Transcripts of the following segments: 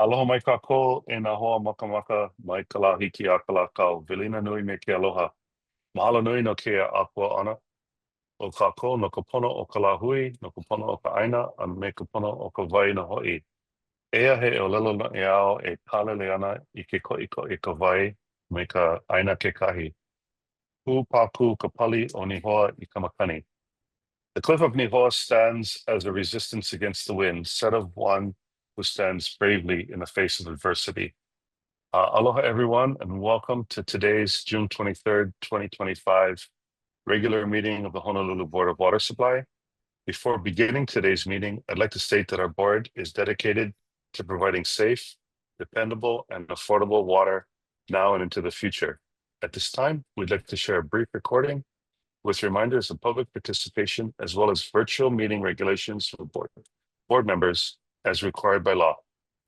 Aloha mai kako e nā hoa makamaka mai ka la hiki a ka la kau. Velina nui me ke aloha. Mahalo nui no ke akua ana. O kako no ka pono o ka la hui, no ka pono o ka aina, a me ka pono o ka vai na hoi. Ea he o lelo na e ao e kalele ana I ke ko'iko I ka vai me ka aina ke kahi. Pu paku ka pali o Nihoa I ka makani. The cliff of Nihoa stands as a resistance against the wind, set of one who stands bravely in the face of adversity. Aloha, everyone, and welcome to today's June 23rd, 2025 regular meeting of the Honolulu Board of Water Supply. Before beginning today's meeting, I'd like to state that our board is dedicated to providing safe, dependable, and affordable water now and into the future. At this time, we'd like to share a brief recording with reminders of public participation as well as virtual meeting regulations for board members as required by law.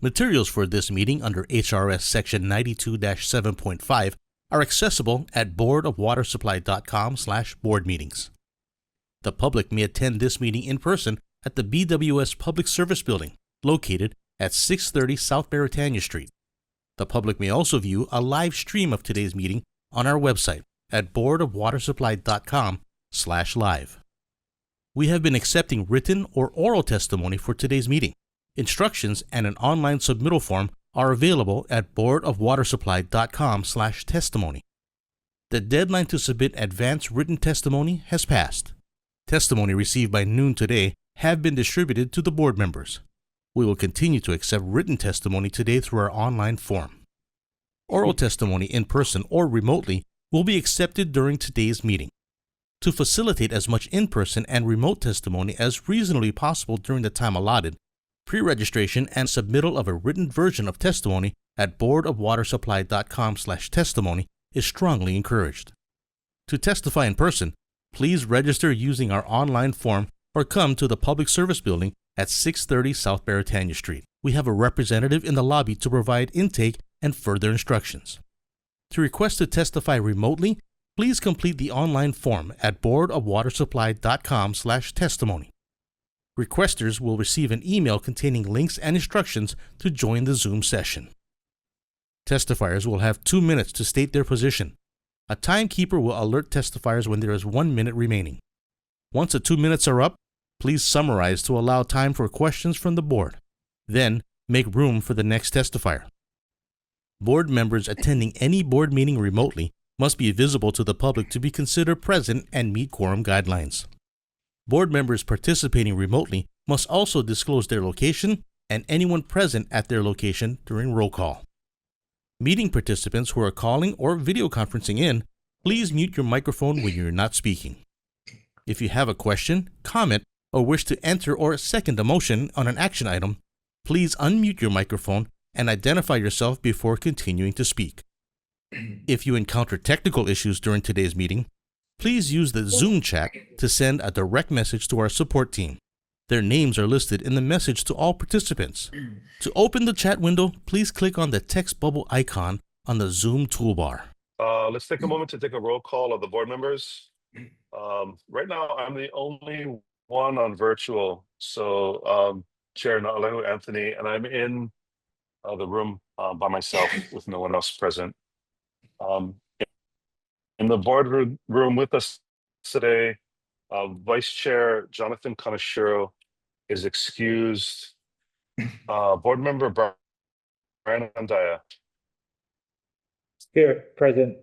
Materials for this meeting under HRS Section 92-7.5 are accessible at boardofwatersupply.com/boardmeetings. The public may attend this meeting in person at the BWS Public Service Building, located at 630 South Beretania Street. The public may also view a live stream of today's meeting on our website at boardofwatersupply.com/live. We have been accepting written or oral testimony for today's meeting. Instructions and an online submittal form are available at boardofwatersupply.com/testimony. The deadline to submit advance written testimony has passed. Testimony received by noon today have been distributed to the board members. We will continue to accept written testimony today through our online form. Oral testimony in person or remotely will be accepted during today's meeting. To facilitate as much in-person and remote testimony as reasonably possible during the time allotted, pre-registration and submittal of a written version of testimony at boardofwatersupply.com/testimony is strongly encouraged. To testify in person, please register using our online form or come to the Public Service Building at 630 South Beretania Street. We have a representative in the lobby to provide intake and further instructions. To request to testify remotely, please complete the online form at boardofwatersupply.com/testimony. Requesters will receive an email containing links and instructions to join the Zoom session. Testifiers will have 2 minutes to state their position. A timekeeper will alert testifiers when there is 1 minute remaining. Once the 2 minutes are up, please summarize to allow time for questions from the board. Then, make room for the next testifier. Board members attending any board meeting remotely must be visible to the public to be considered present and meet quorum guidelines. Board members participating remotely must also disclose their location and anyone present at their location during roll call. Meeting participants who are calling or video conferencing in, please mute your microphone when you're not speaking. If you have a question, comment, or wish to enter or second a motion on an action item, please unmute your microphone and identify yourself before continuing to speak. If you encounter technical issues during today's meeting, please use the Zoom chat to send a direct message to our support team. Their names are listed in the message to all participants. To open the chat window, please click on the text bubble icon on the Zoom toolbar. Let's take a moment to take a roll call of the board members. Right now, I'm the only one on virtual. So Chair Na'alehu Anthony, and I'm in the room by myself with no one else present. In the boardroom with us today, Vice Chair Jonathan Kaneshiro is excused. Board Member Brian Andaya. Here, present.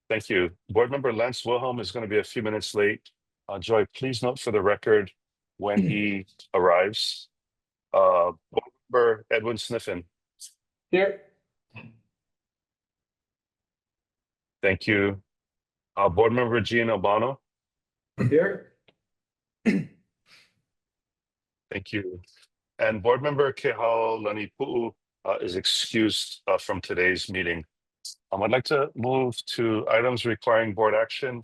Thank you. Board Member Lance Wilhelm is going to be a few minutes late. Joy, please note for the record when he arrives. Board Member Edwin Sniffen. Here. Thank you. Board Member Gian Albano. Here. Thank you. And Board Member Kehao Lanipu'u is excused from today's meeting. I'd like to move to items requiring board action.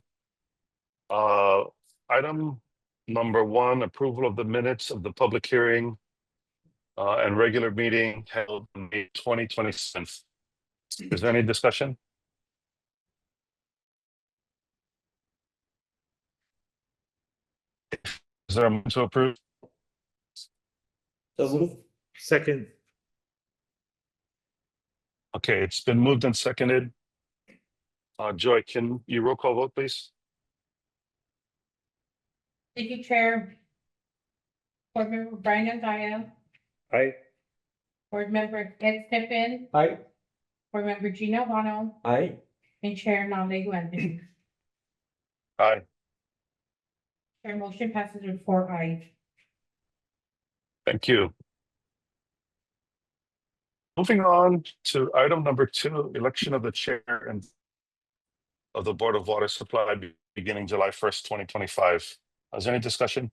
Item number 1, approval of the minutes of the public hearing and regular meeting held on May 2027. Is there any discussion? Is there a motion to approve? So move. Second. Okay, it's been moved and seconded. Joy, can you roll call vote, please? Thank you, Chair. Board Member Brian Anzaya, Aye. Board Member Ed Stiffen, Aye. Board Member Gina Vano, Aye. and Chair Nalegu Anthony. Aye. Chair, motion passes with 4 ayes. Thank you. Moving on to item number 2, election of the chair and of the Board of Water Supply beginning July 1st, 2025. Is there any discussion?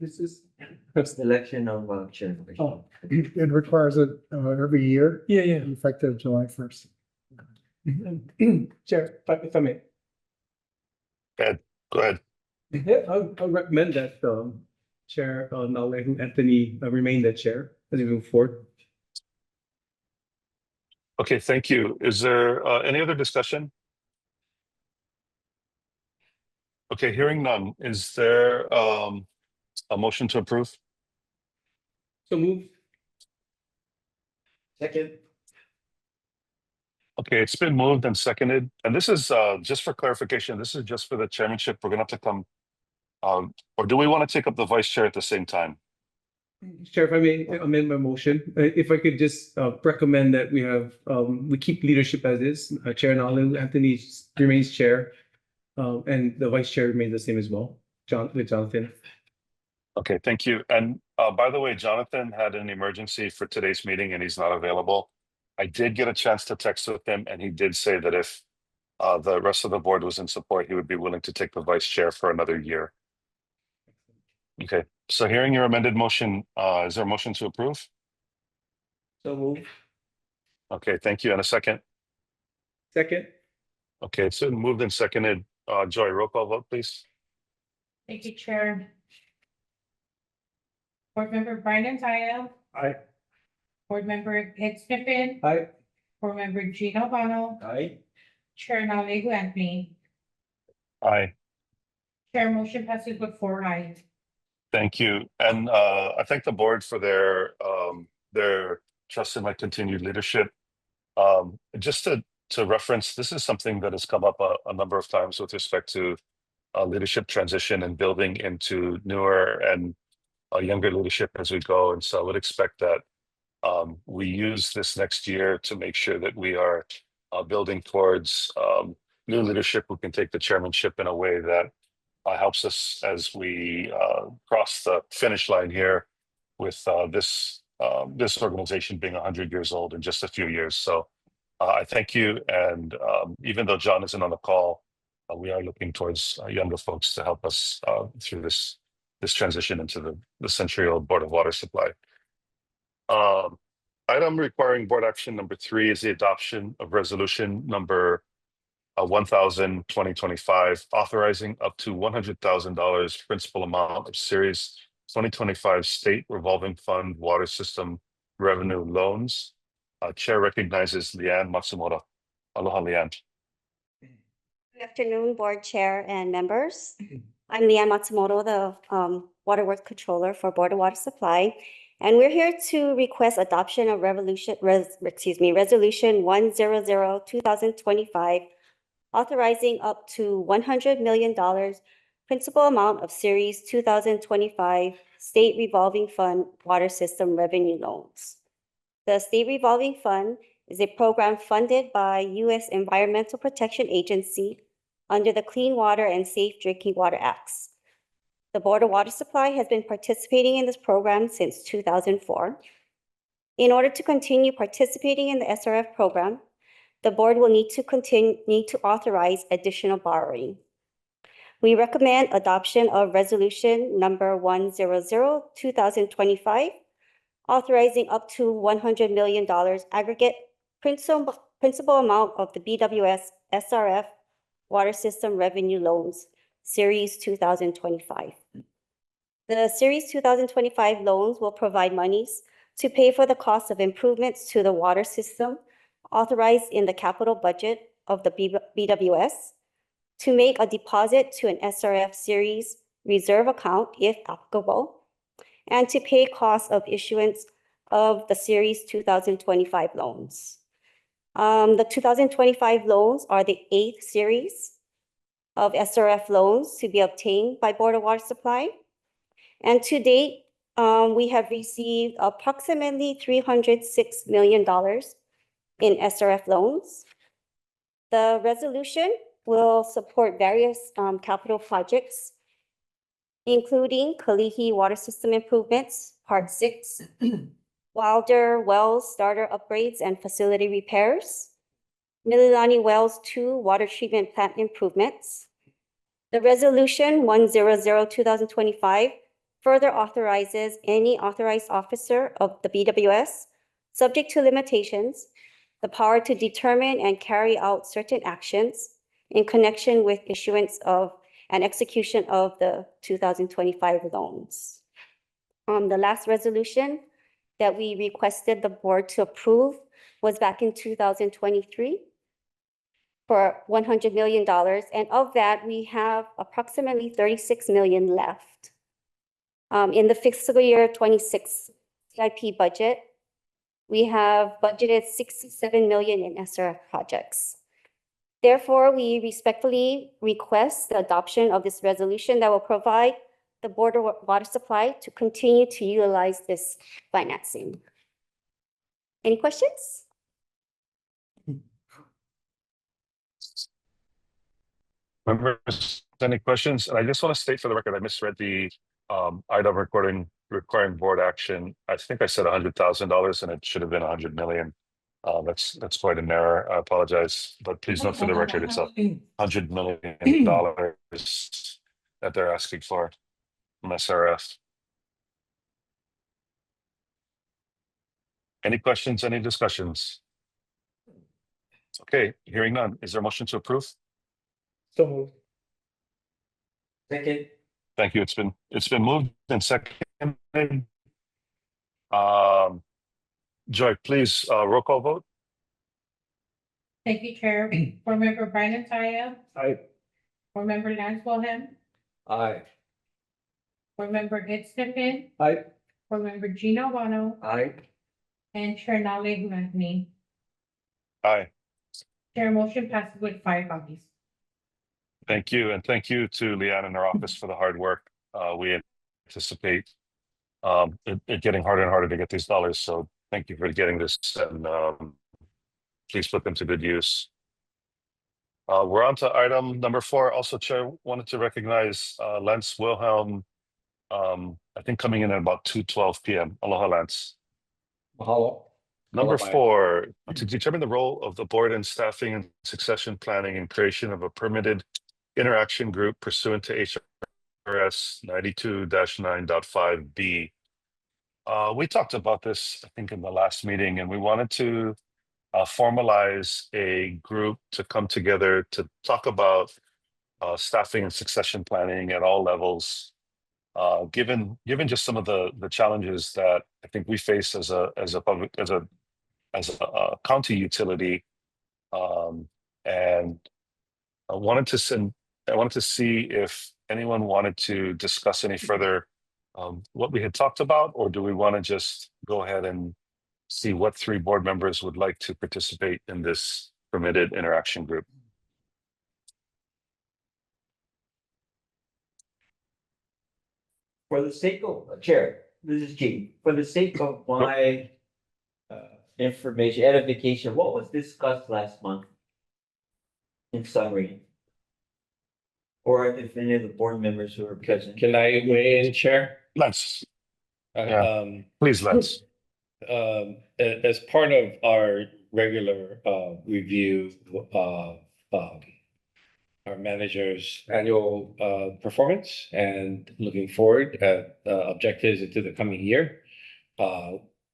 This is election of chair. Oh, it requires it every year, Yeah, yeah. effective July 1st. Chair, if I may. Ed, go ahead. Yeah, I'll recommend that Chair Nalegu Anthony remain the chair as we move forward. Okay, thank you. Is there any other discussion? Okay, hearing none. Is there a motion to approve? So move. Second. Okay, it's been moved and seconded. And this is just for clarification, this is just for the chairmanship. We're gonna have to come, or do we want to take up the vice chair at the same time? Chair, if I may amend my motion, if I could just recommend that we have, we keep leadership as is. Chair Nalegu Anthony remains chair, and the vice chair remains the same as well, Jonathan. Okay, thank you. And by the way, Jonathan had an emergency for today's meeting and he's not available. I did get a chance to text with him and he did say that if the rest of the board was in support, he would be willing to take the vice chair for another year. Okay, so hearing your amended motion, is there a motion to approve? So move. Okay, thank you. And a second? Second. Okay, it's been moved and seconded. Joy, roll call vote, please. Thank you, Chair. Board Member Brian Anzaya, Aye. Board Member Ed Stiffen, Aye. Board Member Gina Vano, Aye. Chair Nalegu Anthony. Aye. Chair, motion passes with 4 ayes. Thank you. And I thank the board for their trust in my continued leadership. Just to reference, this is something that has come up a number of times with respect to leadership transition and building into newer and younger leadership as we go. And so I would expect that we use this next year to make sure that we are building towards new leadership who can take the chairmanship in a way that helps us as we cross the finish line here with this organization being 100 years old in just a few years. So I thank you. And even though John isn't on the call, we are looking towards younger folks to help us through this transition into the century-old Board of Water Supply. Item requiring board action number 3 is the adoption of resolution number 1000/2025, authorizing up to $100,000 principal amount of Series 2025 State Revolving Fund Water System Revenue Loans. Chair recognizes Leanne Matsumoto. Aloha, Leanne. Good afternoon, Board Chair and members. I'm Leanne Matsumoto, the Water Works Controller for Board of Water Supply, and we're here to request adoption of Resolution 100/2025, authorizing up to $100 million principal amount of Series 2025 State Revolving Fund Water System Revenue Loans. The State Revolving Fund is a program funded by U.S. Environmental Protection Agency under the Clean Water and Safe Drinking Water Acts. The Board of Water Supply has been participating in this program since 2004. In order to continue participating in the SRF program, the board will need to authorize additional borrowing. We recommend adoption of resolution number 100/2025, authorizing up to $100 million aggregate principal amount of the BWS SRF Water System Revenue Loans, Series 2025. The Series 2025 loans will provide monies to pay for the cost of improvements to the water system authorized in the capital budget of the BWS, to make a deposit to an SRF Series reserve account if applicable, and to pay costs of issuance of the Series 2025 loans. The 2025 loans are the 8th series of SRF loans to be obtained by Board of Water Supply. And to date, we have received approximately $306 million in SRF loans. The resolution will support various capital projects, including Kalihi Water System Improvements, Part 6, Wilder Wells Starter Upgrades and Facility Repairs, Mililani Wells 2 Water Treatment Plant Improvements. The Resolution 100-2025 further authorizes any authorized officer of the BWS, subject to limitations, the power to determine and carry out certain actions in connection with issuance of and execution of the 2025 loans. The last resolution that we requested the board to approve was back in 2023 for $100 million. And of that, we have approximately $36 million left. In the fiscal year 26 CIP budget, we have budgeted $67 million in SRF projects. Therefore, we respectfully request the adoption of this resolution that will provide the Board of Water Supply to continue to utilize this financing. Any questions? Members, any questions? And I just want to state for the record, I misread the item requiring board action. I think I said $100,000 and it should have been 100 million. That's quite an error. I apologize, but please note for the record, it's $100 million that they're asking for from SRF. Any questions, any discussions? Okay, hearing none. Is there a motion to approve? So moved. Second. Thank you. It's been moved and seconded. Joy, please, roll call vote. Thank you, Chair. Board Member Brian Antaya, Aye. Board Member Lance Wilhelm, Aye. Board Member Ed Stephen, Aye. Board Member Gina Wano, Aye. and Chair Nale Magni. Aye. Chair, motion passes with 5 ayes. Thank you. And thank you to Leanne and her office for the hard work. We anticipate it getting harder and harder to get these dollars. So thank you for getting this, and please put them to good use. We're on to item number 4. Also, Chair, wanted to recognize Lance Wilhelm, I think coming in at about 2:12 p.m. Aloha, Lance. Mahalo. Number Aloha. 4, to determine the role of the board in staffing and succession planning and creation of a permitted interaction group pursuant to HRS 92-9.5B. We talked about this, I think, in the last meeting, and we wanted to formalize a group to come together to talk about staffing and succession planning at all levels. Given just some of the challenges that I think we face as a county utility, and I wanted to see if anyone wanted to discuss any further what we had talked about, or do we want to just go ahead and see what 3 board members would like to participate in this permitted interaction group? For the sake of, Chair, this is Gene. For the sake of my information, edification, what was discussed last month? In summary. Or if any of the board members who are present. Can I weigh in, Chair? Lance, Yeah. please, Lance. As part of our regular review of our manager's annual performance and looking forward at objectives into the coming year,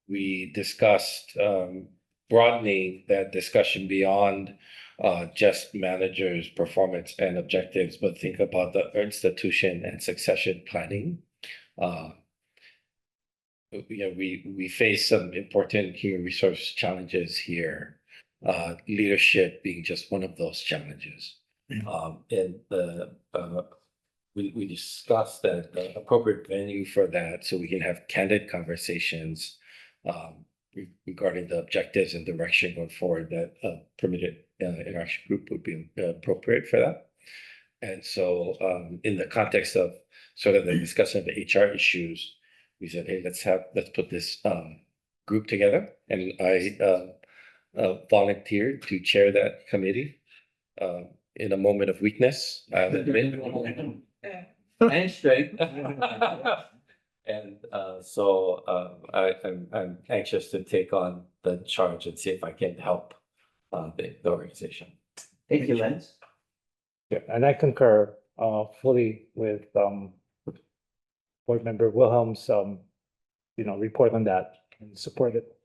we discussed broadening that discussion beyond just manager's performance and objectives, but think about the institution and succession planning. we face some important human resource challenges here. Leadership being just one of those challenges. And we discussed that the appropriate venue for that, so we can have candid conversations regarding the objectives and direction going forward, that permitted interaction group would be appropriate for that. And so in the context of sort of the discussion of the HR issues, we said, hey, let's put this group together. And I volunteered to chair that committee in a moment of weakness, I'll admit. And strength. And so I'm anxious to take on the charge and see if I can help the organization. Thank you, Lance. Yeah, and I concur fully with Board Member Wilhelm's report on that and support it.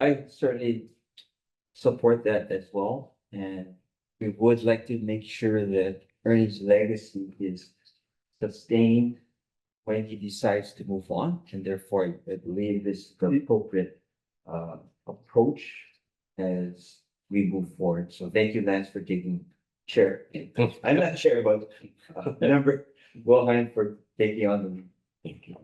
I certainly support that as well, and we would like to make sure that Ernie's legacy is sustained when he decides to move on, and therefore I believe this is the appropriate approach as we move forward. So thank you, Lance, for taking chair. I'm not chair, but member Wilhelm for taking on the. Thank you.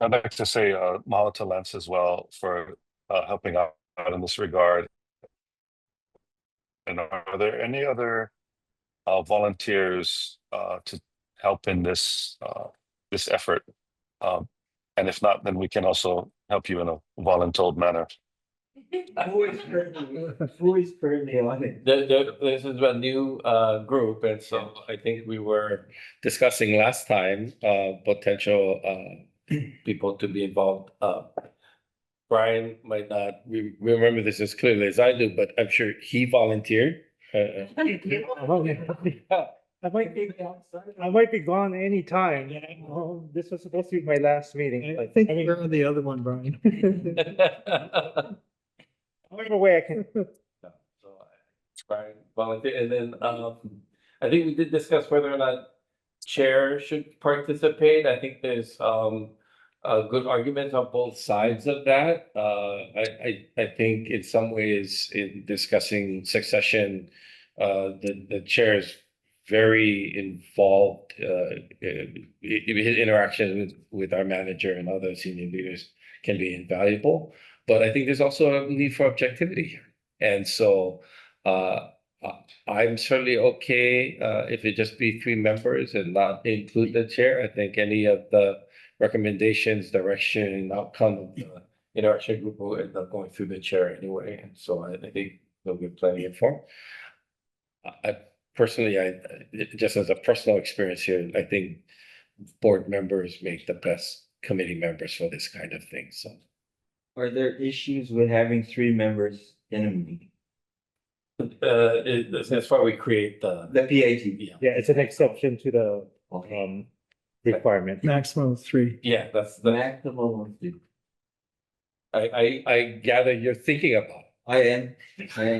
I'd like to say mahalo to Lance as well for helping out in this regard. And are there any other volunteers to help in this effort? And if not, then we can also help you in a voluntold manner. Who is currently on it? This is a new group, and so I think we were discussing last time potential people to be involved. Brian might not remember this as clearly as I do, but I'm sure he volunteered. I might be gone anytime. This was supposed to be my last meeting. I think you're on the other one, Brian. However way I can. So Brian volunteered, and then I think we did discuss whether or not chair should participate. I think there's good arguments on both sides of that. I think in some ways in discussing succession, the chair is very involved. His interaction with our manager and other senior leaders can be invaluable. But I think there's also a need for objectivity here. And so I'm certainly okay if it just be 3 members and not include the chair. I think any of the recommendations, direction, and outcome of the interaction group will end up going through the chair anyway. And so I think they'll be plenty informed. I personally, just as a personal experience here, I think board members make the best committee members for this kind of thing. So. Are there issues with having 3 members in a meeting? That's why we create the PIT. Yeah, it's an exception to the Okay. requirement. Maximum of 3. Yeah, that's The the maximum of 2. I gather you're thinking about. I am. I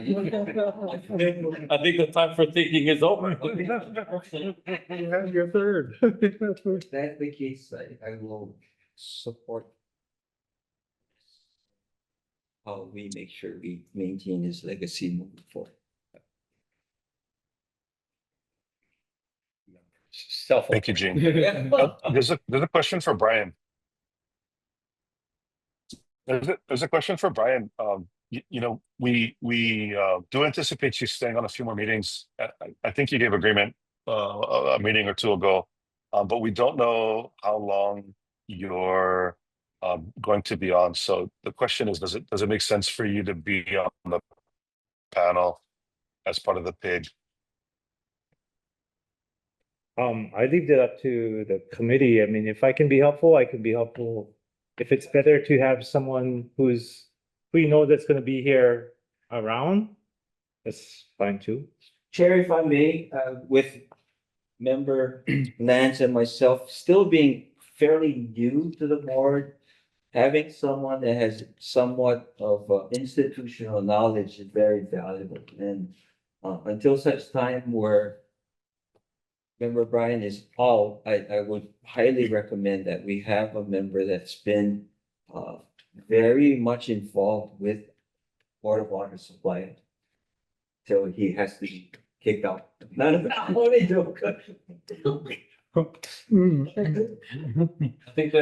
think the time for thinking is over. You have your third. If that's the case, I will support how we make sure we maintain his legacy moving forward. Thank you, Gene. There's a question for Brian. There's a question for Brian. We do anticipate you staying on a few more meetings. I think you gave agreement a meeting or 2 ago, but we don't know how long you're going to be on. So the question is, does it make sense for you to be on the panel as part of the PIG? I leave that up to the committee. I mean, if I can be helpful, I can be helpful. If it's better to have someone who you know that's gonna be here around, that's fine too. Chair, if I may, with member Lance and myself still being fairly new to the board, having someone that has somewhat of institutional knowledge is very valuable. And until such time where Member Brian is out, I would highly recommend that we have a member that's been very much involved with Board of Water Supply. Till he has to be kicked out. None of that. Only joke. I think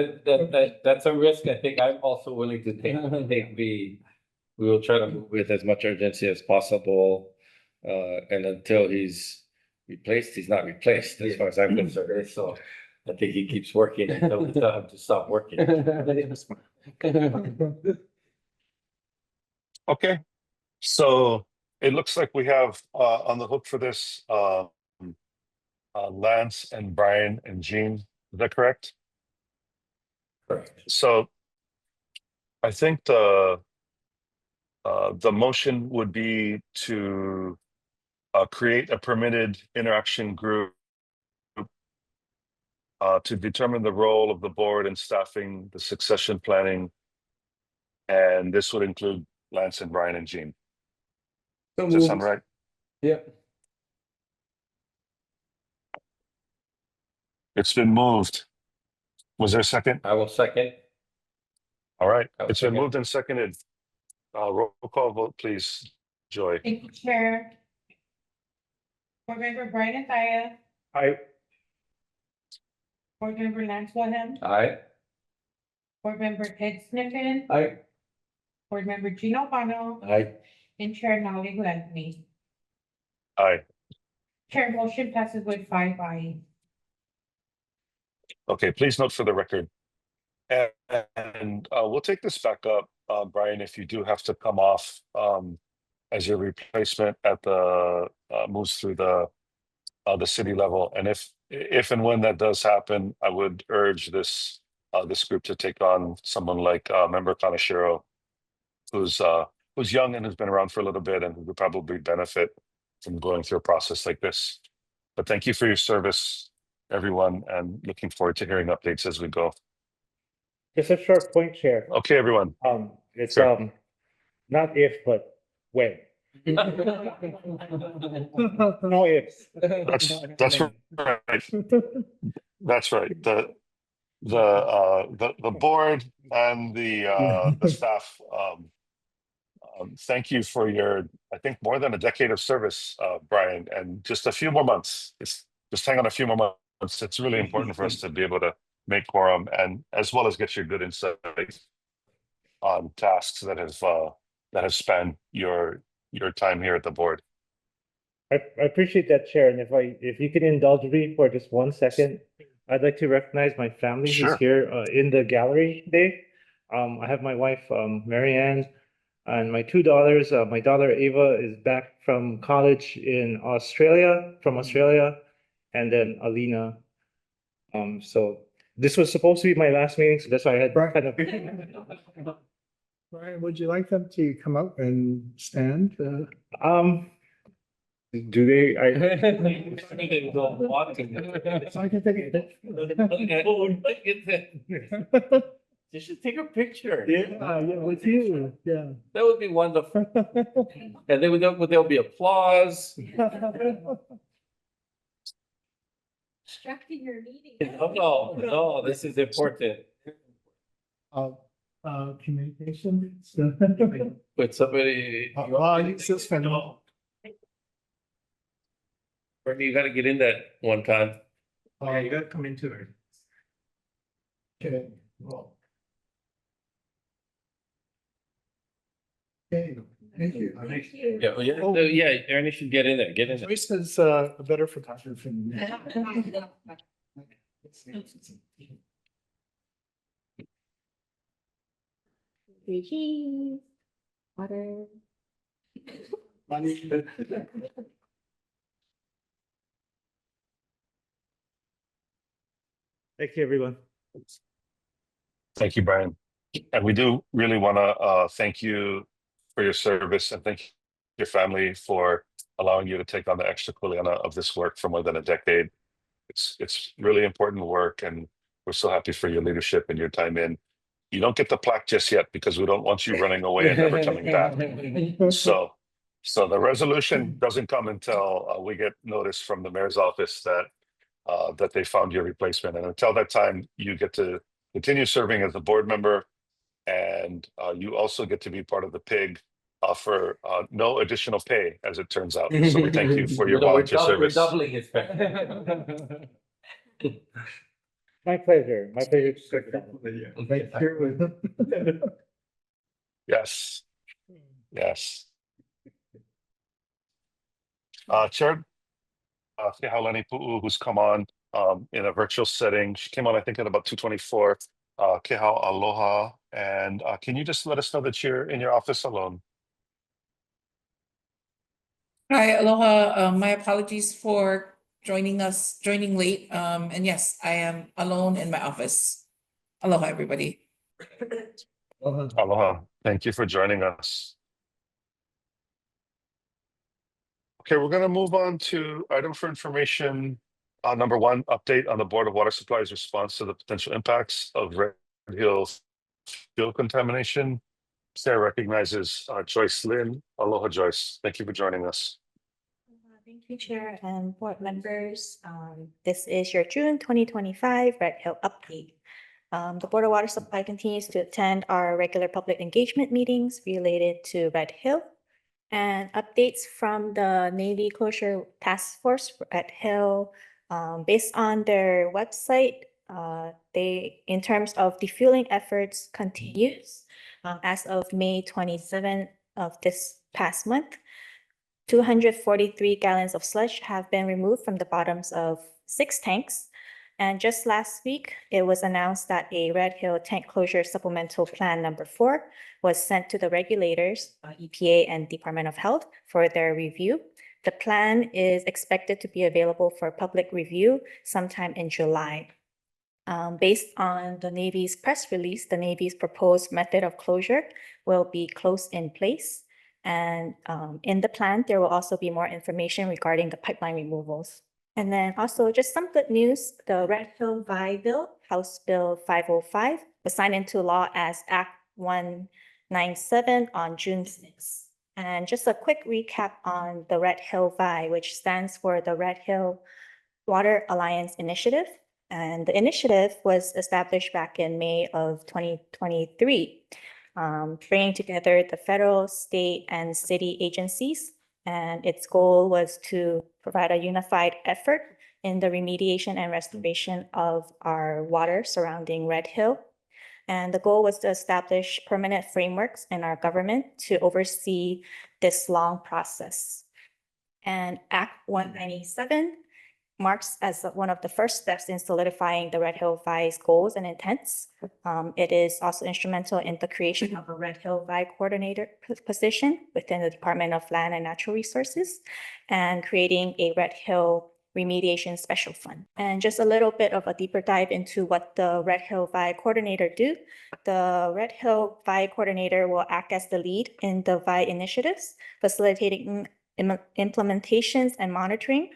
that's a risk. I think I'm also willing to take. I think we will try to move with as much urgency as possible. And until he's replaced, he's not replaced as far as I'm concerned. So I think he keeps working until we tell him to stop working. Okay, so it looks like we have on the hook for this Lance and Brian and Jean. Is that correct? Correct. So I think the motion would be to create a permitted interaction group to determine the role of the board in staffing the succession planning. And this would include Lance and Brian and Jean. So Does that sound moved. right? Yep. It's been moved. Was there a second? I will second. All right, I'll it's been second. moved and seconded. Roll call vote, please. Joy. Thank you, Chair. Board Member Brian Ataya, I, Board Member Lance Wilhelm, Aye. Board Member Ed Sniffen, Aye. Board Member Gino Hano, Aye. and Chair Nolly Glenn. Aye. Chair, motion passes with 5 ayes. Okay, please note for the record. And we'll take this back up, Brian, if you do have to come off as your replacement at the moves through the city level. And if and when that does happen, I would urge this group to take on someone like Member Kaneshiro, who's young and has been around for a little bit and who would probably benefit from going through a process like this. But thank you for your service, everyone, and looking forward to hearing updates as we go. just a short point, Chair. Okay, everyone. It's Sure. not if, but when. No ifs. That's right. That's right. The board and the staff. Thank you for your, I think, more than a decade of service, Brian, and just a few more months. Just hang on a few more months. It's really important for us to be able to make quorum and as well as get your good insight on tasks that have spanned your time here at the board. I appreciate that, Chair, and if you can indulge me for just 1 second, I'd like to recognize my family Sure. who's here in the gallery today. I have my wife, Marianne, and my 2 daughters. My daughter Ava is back from college in Australia, and then Alina. So this was supposed to be my last meeting, so that's why I had Right. kind of. Brian, would you like them to come up and stand? Do they? I can take it. You should take a picture. Yeah, with you, yeah. That would be wonderful. And there'll be applause. Distracting your meeting. No, this is important. Communication. With somebody. It's just phenomenal. Bernie, you gotta get in that one time. Yeah, you gotta come into it. Okay, well. Okay, thank you. Yeah, Ernie should get in there, get in there. Joyce is a better photographer than me. Cheese, water. Thank you, everyone. Thank you, Brian. And we do really want to thank you for your service and thank your family for allowing you to take on the extra kuleana of this work for more than a decade. It's really important work, and we're so happy for your leadership and your time in. You don't get the plaque just yet because we don't want you running away and never coming back. So the resolution doesn't come until we get notice from the mayor's office that that they found your replacement. And until that time, you get to continue serving as a board member, and you also get to be part of the PIG for no additional pay, as it turns out. So we thank you for your No, volunteer we're service. doubling his pay. My pleasure, my pleasure. to serve. Right here with. Yes, yes. Chair Kehaulani Pu'u, who's come on in a virtual setting. She came on, I think, at about 2:24. Kehau aloha. And can you just let us know that you're in your office alone? Hi, aloha. My apologies for joining late. And yes, I am alone in my office. Aloha, everybody. Aloha. Thank you for joining us. Okay, we're going to move on to item for information. Number 1, update on the Board of Water Supply's response to the potential impacts of Red Hill fuel contamination. Chair recognizes Joyce Lin. Aloha, Joyce. Thank you for joining us. Thank you, Chair and board members. This is your June 2025 Red Hill update. The Board of Water Supply continues to attend our regular public engagement meetings related to Red Hill, and updates from the Navy Closure Task Force for Red Hill. Based on their website, in terms of defueling efforts, continues. As of May 27th of this past month, 243 gallons of sludge have been removed from the bottoms of 6 tanks. And just last week, it was announced that a Red Hill Tank Closure Supplemental Plan number 4 was sent to the regulators, EPA and Department of Health, for their review. The plan is expected to be available for public review sometime in July. Based on the Navy's press release, the Navy's proposed method of closure will be close in place. And in the plan, there will also be more information regarding the pipeline removals. And then also just some good news, the Red Hill VI bill, House Bill 505, was signed into law as Act 197 on June 6th. And just a quick recap on the Red Hill VI, which stands for the Red Hill Water Alliance Initiative. And the initiative was established back in May of 2023, bringing together the federal, state, and city agencies. And its goal was to provide a unified effort in the remediation and restoration of our water surrounding Red Hill. And the goal was to establish permanent frameworks in our government to oversee this long process. And Act 197 marks as one of the first steps in solidifying the Red Hill VI's goals and intents. It is also instrumental in the creation of a Red Hill VI coordinator position within the Department of Land and Natural Resources, and creating a Red Hill Remediation Special Fund. And just a little bit of a deeper dive into what the Red Hill VI coordinator do. The Red Hill VI coordinator will act as the lead in the VI initiatives, facilitating implementations and monitoring,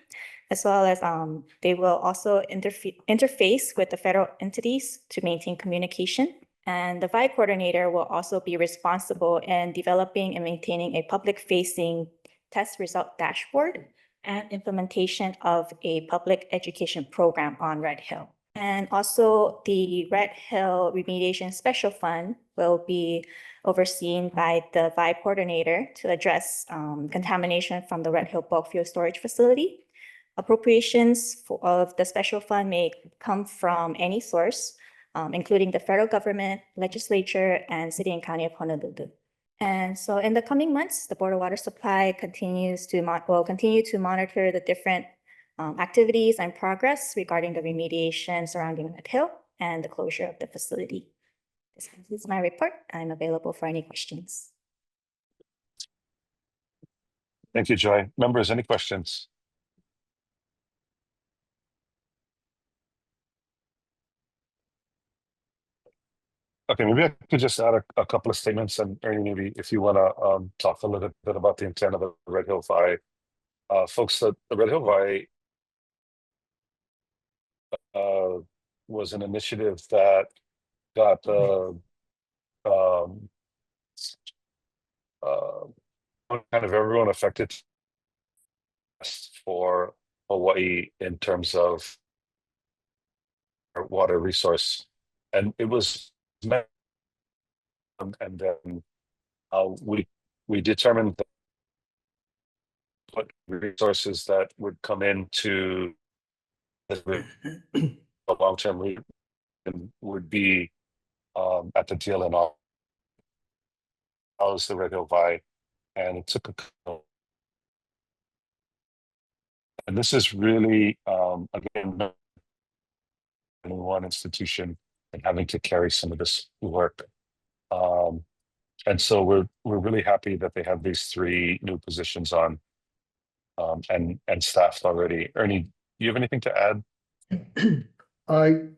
as well as they will also interface with the federal entities to maintain communication. And the VI coordinator will also be responsible in developing and maintaining a public-facing test result dashboard and implementation of a public education program on Red Hill. And also the Red Hill Remediation Special Fund will be overseen by the VI coordinator to address contamination from the Red Hill bulk fuel storage facility. Appropriations of the special fund may come from any source, including the federal government, legislature, and city and county of Honolulu. And so in the coming months, the Board of Water Supply will continue to monitor the different activities and progress regarding the remediation surrounding Red Hill and the closure of the facility. This concludes my report. I'm available for any questions. Thank you, Joy. Members, any questions? Okay, maybe I could just add a couple of statements, and Ernie, maybe if you want to talk a little bit about the intent of the Red Hill VI. Folks, the Red Hill VI was an initiative that got kind of everyone affected for Hawaii in terms of our water resource. And it was met, and then we determined that what resources that would come into the long-term lead would be at the DLNR. House the Red Hill Vi, and it took and this is really again in one institution and having to carry some of this work. And so we're really happy that they have these 3 new positions on and staffed already. Ernie, do you have anything to add? I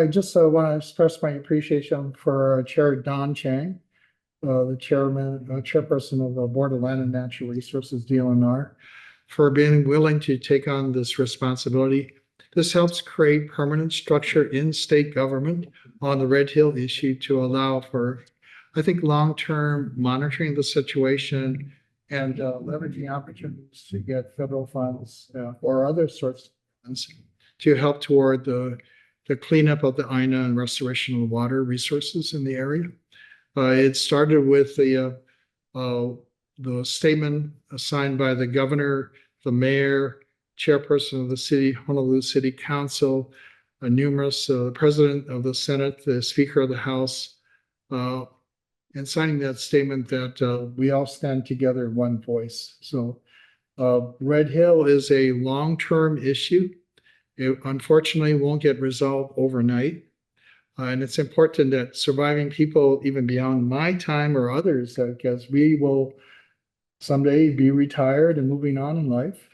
just want to express my appreciation for Chair Don Chang, the chairperson of the Board of Land and Natural Resources, DLNR, for being willing to take on this responsibility. This helps create permanent structure in state government on the Red Hill issue to allow for, I think, long-term monitoring the situation and leveraging opportunities to get federal funds or other sorts of funds to help toward the cleanup of the INA and restoration of water resources in the area. It started with the statement signed by the governor, the mayor, chairperson of the city, Honolulu City Council, numerous president of the Senate, the Speaker of the House, and signing that statement that we all stand together in one voice. So Red Hill is a long-term issue. It unfortunately won't get resolved overnight. And it's important that surviving people, even beyond my time or others, because we will someday be retired and moving on in life,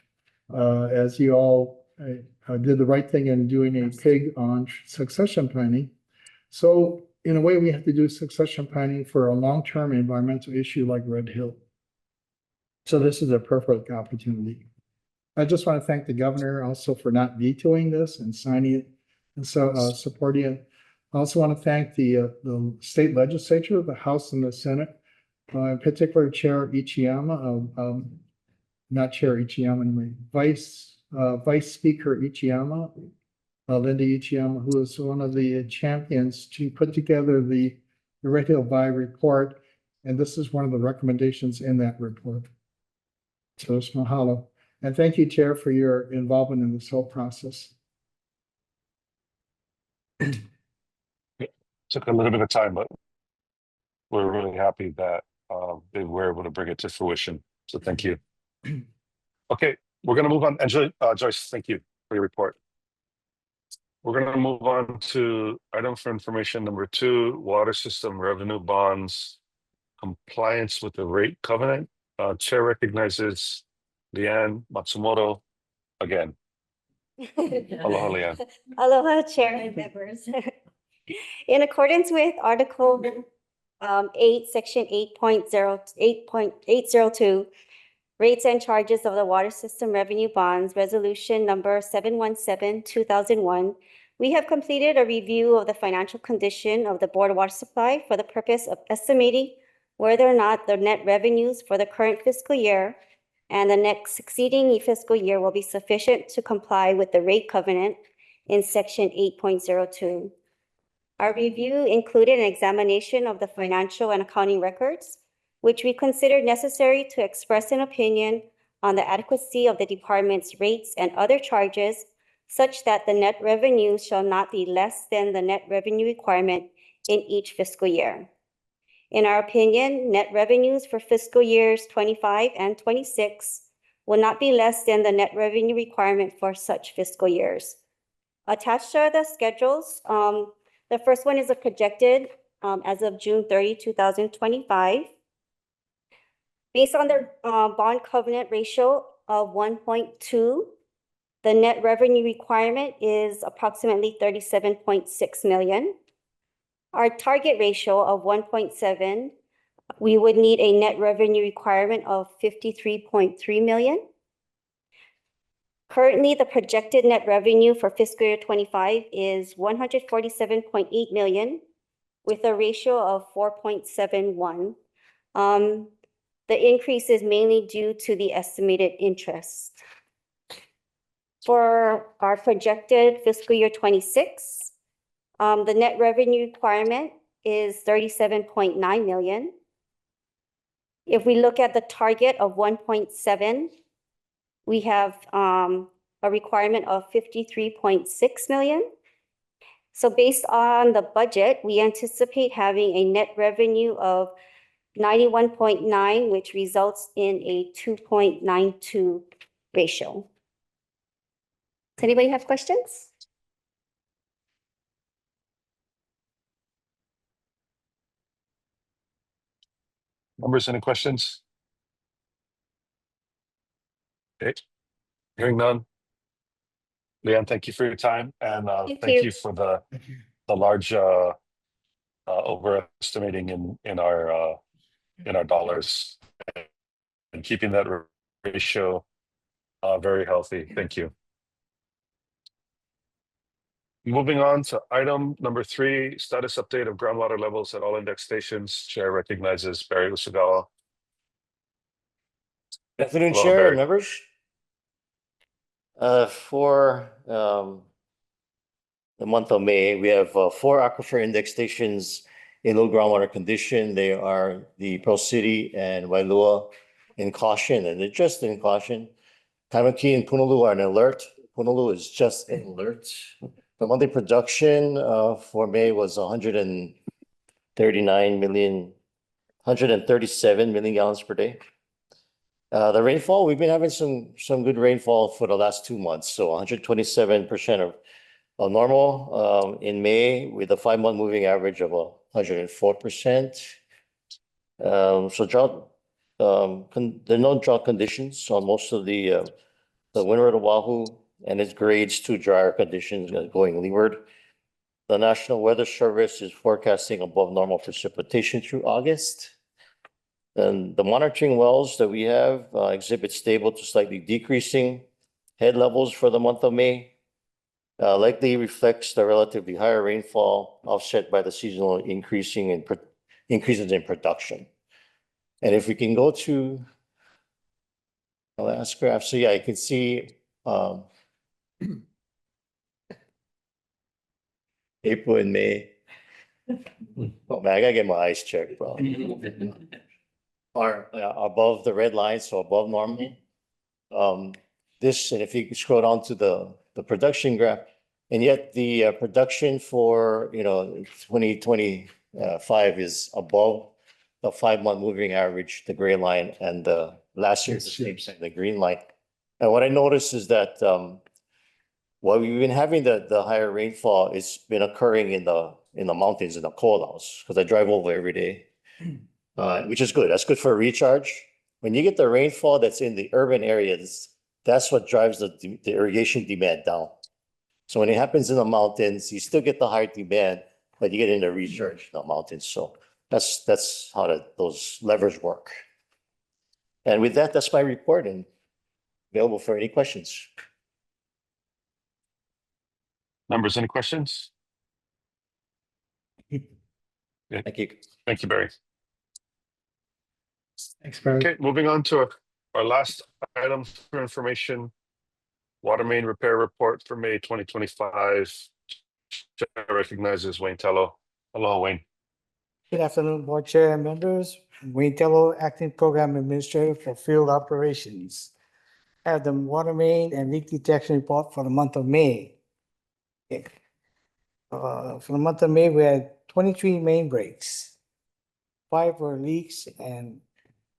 as you all did the right thing in doing a pig on succession planning. So in a way, we have to do succession planning for a long-term environmental issue like Red Hill. So this is a perfect opportunity. I just want to thank the governor also for not vetoing this and signing it and so supporting it. I also want to thank the state legislature, the House and the Senate, in particular Chair Ichiyama, not Chair Ichiyama anyway, Vice Speaker Ichiyama, Linda Ichiyama, who is one of the champions to put together the Red Hill Vi report. And this is one of the recommendations in that report. So it's mahalo. And thank you, Chair, for your involvement in this whole process. Took a little bit of time, but we're really happy that they were able to bring it to fruition. So thank you. Okay, we're going to move on. And Joyce, thank you for your report. We're going to move on to item for information number 2, water system revenue bonds, compliance with the rate covenant. Chair recognizes Leanne Matsumoto again. Aloha, Leanne. Aloha, Chair and members. In accordance with Article 8, Section 8.802, Rates and Charges of the Water System Revenue Bonds, Resolution Number 717/2001, we have completed a review of the financial condition of the Board of Water Supply for the purpose of estimating whether or not the net revenues for the current fiscal year and the next succeeding fiscal year will be sufficient to comply with the rate covenant in Section 8.02. Our review included an examination of the financial and accounting records, which we considered necessary to express an opinion on the adequacy of the department's rates and other charges, such that the net revenue shall not be less than the net revenue requirement in each fiscal year. In our opinion, net revenues for fiscal years 25 and 26 will not be less than the net revenue requirement for such fiscal years. Attached are the schedules. The first one is a projected as of June 30, 2025. Based on the bond covenant ratio of 1.2, the net revenue requirement is approximately 37.6 million. Our target ratio of 1.7, we would need a net revenue requirement of 53.3 million. Currently, the projected net revenue for fiscal year 25 is 147.8 million with a ratio of 4.71. The increase is mainly due to the estimated interest. For our projected fiscal year 26, The net revenue requirement is 37.9 million. If we look at the target of 1.7, we have a requirement of 53.6 million. So based on the budget, we anticipate having a net revenue of 91.9, which results in a 2.92 ratio. Does anybody have questions? Members, any questions? Okay, hearing none. Leanne, thank you for your time, and thank you for the large overestimating in our dollars and keeping that ratio very healthy. Thank you. Moving on to item number 3, status update of groundwater levels at all index stations. Chair recognizes Barry Usagawa. Good afternoon, Hello, Chair Barry. and members. For the month of May, we have 4 aquifer index stations in low groundwater condition. They are the Pearl City and Wailua in caution, and they're just in caution. Tamaki and Punaluu are in alert. Punaluu is just in alert. The monthly production for May was 137 million gallons per day. The rainfall, we've been having some good rainfall for the last 2 months. So 127% of normal in May, with a 5-month moving average of 104%. So drought, there are no drought conditions on most of the windward Oahu, and its grades to drier conditions going leeward. The National Weather Service is forecasting above normal precipitation through August. And the monitoring wells that we have exhibit stable to slightly decreasing head levels for the month of May. Likely reflects the relatively higher rainfall offset by the seasonal increases in production. And if we can go to the last graph, so yeah, you can see April and May. Oh man, I gotta get my eyes checked, bro. Are above the red line, so above normal. This, and if you scroll down to the production graph, and yet the production for 2025 is above the 5-month moving average, the gray line, and the last year's the same thing, the green line. And what I noticed is that while we've been having the higher rainfall, it's been occurring in the mountains, in the coalhouse, because I drive over every day, which is good. That's good for a recharge. When you get the rainfall that's in the urban areas, that's what drives the irrigation demand down. So when it happens in the mountains, you still get the higher demand, but you get in the recharge in the mountains. So that's how those levers work. And with that, that's my report, and available for any questions. Members, any questions? Thank you. Thank you, Barry. Thanks, Barry. Okay, moving on to our last item for information. Water main repair report for May 2025. Chair recognizes Wayne Tello. Hello, Wayne. Good afternoon, Board Chair and members. Wayne Tello, Acting Program Administrator for Field Operations. I have the water main and leak detection report for the month of May. Okay. For the month of May, we had 23 main breaks. 5 were leaks and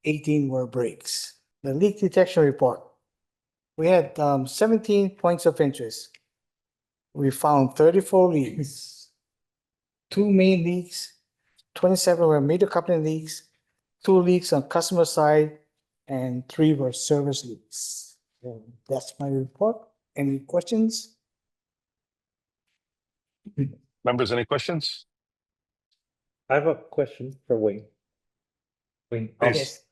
18 were breaks. The leak detection report. We had 17 points of interest. We found 34 leaks. 2 main leaks, 27 were meter coupling leaks, 2 leaks on customer side, and 3 were service leaks. So that's my report. Any questions? Members, any questions? I have a question for Wayne. Wayne, Please.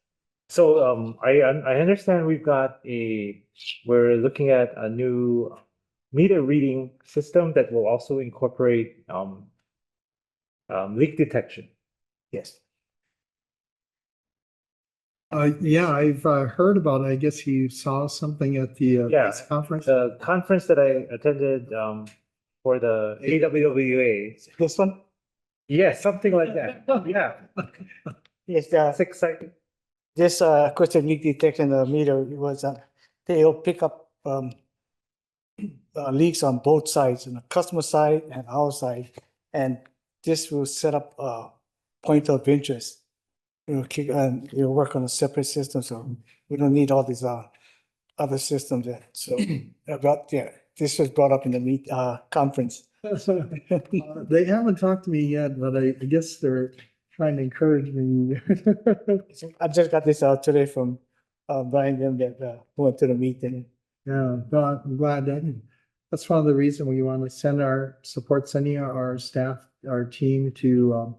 so I understand we're looking at a new meter reading system that will also incorporate leak detection. Yes. Yeah, I've heard about it. I guess you saw something at the Yeah. press conference. The conference that I attended for the AWWA. This one? Yes, something like that. Yeah, Yes, that's exciting. this acoustic leak detection meter, it was, they'll pick up leaks on both sides, on the customer side and our side. And this will set up a point of interest. It'll work on a separate system, so we don't need all these other systems there. So, this was brought up in the conference. They haven't talked to me yet, but I guess they're trying to encourage me. I just got this out today from Brian, them that went to the meeting. Yeah, no, I'm glad that, that's one of the reasons we want to sending our staff, our team to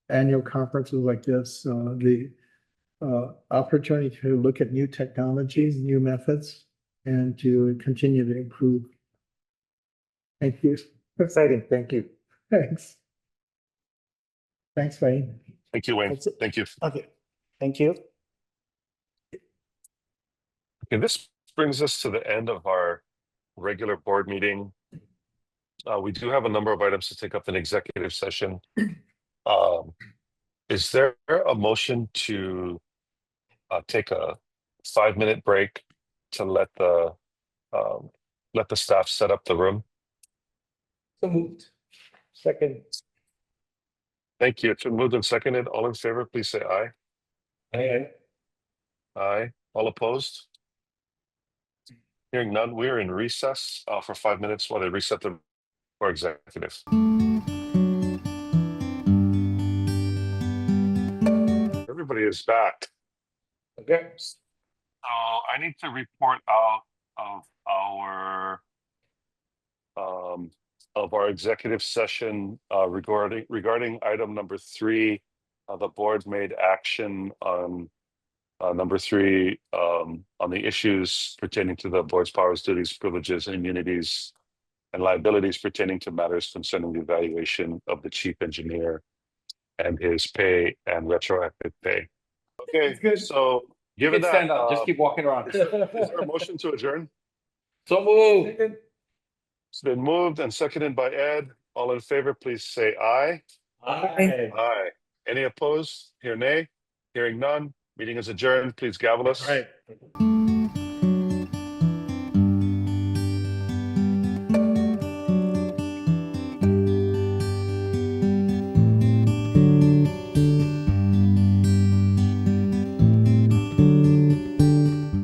annual conferences like this, the opportunity to look at new technologies, new methods, and to continue to improve. Thank you. Exciting, thank you. Thanks. Thanks, Wayne. Thank you, Wayne. That's it. Thank you. Okay, thank you. Okay, this brings us to the end of our regular board meeting. We do have a number of items to take up in executive session. Is there a motion to take a 5-minute break to let the staff set up the room? So moved. Second. Thank you. It's been moved and seconded. All in favor, please say aye. Aye. Aye. All opposed? Hearing none, we are in recess for 5 minutes while they reset the for executive. Everybody is back. Okay. So I need to report out of our executive session regarding item number 3. The board made action on number 3 on the issues pertaining to the board's powers, duties, privileges, and immunities and liabilities pertaining to matters concerning the evaluation of the chief engineer and his pay and retroactive pay. Okay, so given that, Stand up, just keep walking around. is there a motion to adjourn? So move. It's been moved and seconded by Ed. All in favor, please say aye. Aye. Aye. Any opposed? Hear nay. Hearing none. Meeting is adjourned. Please gavel us. All right.